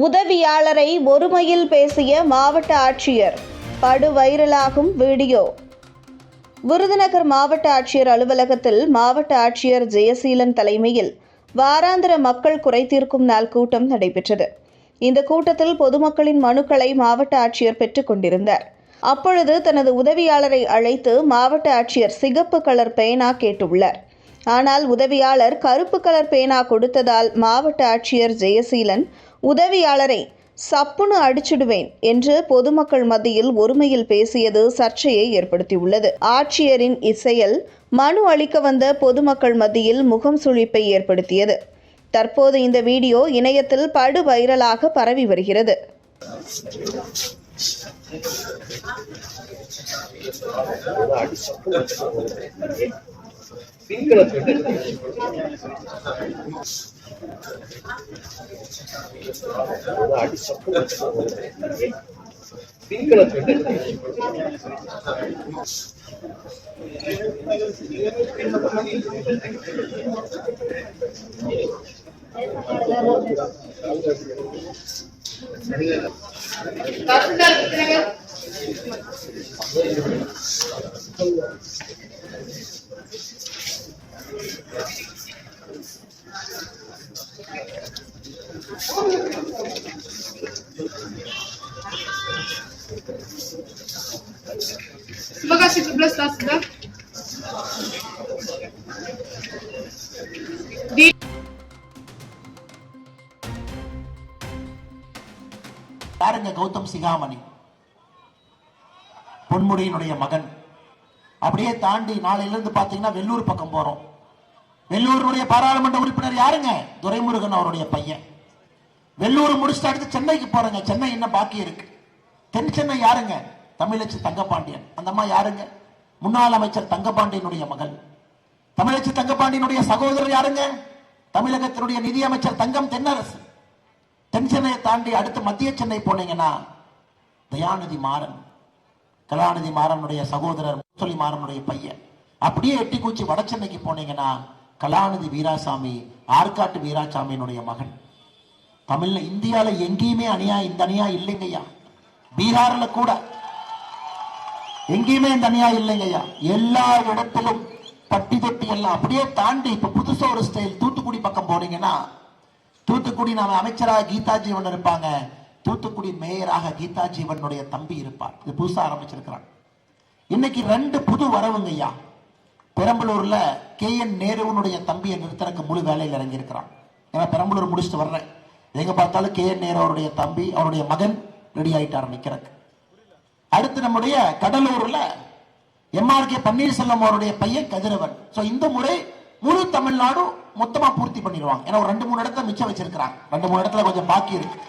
உதவியாளரை ஒருமையில் பேசிய மாவட்ட ஆட்சியர், படு வைரலாகும் வீடியோ. விருதுநகர் மாவட்ட ஆட்சியர் அலுவலகத்தில் மாவட்ட ஆட்சியர் ஜெயசீலன் தலைமையில் வாராந்திர மக்கள் குறைதீர்க்கும் நாள் கூட்டம் நடைபெற்றது. இந்த கூட்டத்தில் பொதுமக்களின் மனுக்களை மாவட்ட ஆட்சியர் பெற்றுக் கொண்டிருந்தார். அப்பொழுது தனது உதவியாளரை அழைத்து மாவட்ட ஆட்சியர் சிகப்பு கலர் பேனா கேட்டுள்ளார். ஆனால் உதவியாளர் கருப்பு கலர் பேனா கொடுத்ததால் மாவட்ட ஆட்சியர் ஜெயசீலன் உதவியாளரை சப்புன்னு அடிச்சிடுவேன் என்று பொதுமக்கள் மத்தியில் ஒருமையில் பேசியது சர்ச்சையை ஏற்படுத்தியுள்ளது. ஆட்சியரின் இச்செயல் மனு அளிக்க வந்த பொதுமக்கள் மத்தியில் முகம் சுளிப்பை ஏற்படுத்தியது. தற்போது இந்த வீடியோ இணையத்தில் படு வைரலாக பரவி வருகிறது. Terima kasih 11 sudah. யாருங்க கௌதம் சிகாமணி, பொன்முடியினுடைய மகன். அப்படியே தாண்டி நாளையிலிருந்து பாத்தீங்கன்னா வெள்ளூர் பக்கம் போறோம். வெள்ளூருடைய பாராளுமன்ற உறுப்பினர் யாருங்க? துரைமுருகன் அவருடைய பையன். வெள்ளூர் முடிச்சுட்டு அடுத்து சென்னைக்கு போறேங்க. சென்னை என்ன பாக்கி இருக்கு? தென் சென்னை யாருங்க? தமிழச்சி தங்கபாண்டியன். அந்த அம்மா யாருங்க? முன்னாள் அமைச்சர் தங்கபாண்டியனுடைய மகள். தமிழச்சி தங்கபாண்டியனுடைய சகோதரர் யாருங்க? தமிழகத்தினுடைய நிதியமைச்சர் தங்கம் தென்னரசு. தென் சென்னையை தாண்டி அடுத்து மத்திய சென்னை போனீங்கன்னா தயாநிதி மாறன், கலாநிதி மாறனுடைய சகோதரர் முத்தொலி மாறனுடைய பையன். அப்படியே எட்டிக்குச்சி வட சென்னைக்கு போனீங்கன்னா கலாநிதி வீராசாமி, ஆற்காட்டு வீராசாமியினுடைய மகன். தமிழ்ல இந்தியால எங்கேயுமே அநியாயம் இந்த அநியாயம் இல்லைங்கய்யா. பீகார்ல கூட எங்கேயுமே இந்த அநியாயம் இல்லைங்கய்யா. எல்லா இடத்திலும் பட்டி தொட்டி எல்லாம். அப்படியே தாண்டி இப்ப புதுசா ஒரு ஸ்டைல் தூத்துக்குடி பக்கம் போனீங்கன்னா, தூத்துக்குடி நாம அமைச்சராக கீதா ஜீவன் இருப்பாங்க. தூத்துக்குடி மேயராக கீதா ஜீவனுடைய தம்பி இருப்பார். இது புதுசா ஆரம்பிச்சிருக்கிறாங்க. இன்னைக்கு 2 புது வரவுங்க ஐயா. பெரம்பலூர்ல KN நேருவனுடைய தம்பியை நிறுத்தறக்கு முழு வேலையில் இறங்கி இருக்கிறான். ஏன்னா பெரம்பலூர் முடிச்சுட்டு வர்றேன், எங்க பார்த்தாலும் KN நேரு அவருடைய தம்பி, அவருடைய மகன் ரெடி ஆயிட்டார் நிக்கிறக்கு. அடுத்து நம்முடைய கடலூர்ல MRK பன்னீர்செல்வம் அவருடைய பையன் கதிரவன். இந்த முறை முழு தமிழ்நாடு மொத்தமா பூர்த்தி பண்ணிடுவாங்க. ஏன்னா ஒரு 2-3 இடத்துல மிச்சம் வச்சிருக்கிறாங்க. 2-3 இடத்துல கொஞ்சம் பாக்கி இருக்கு.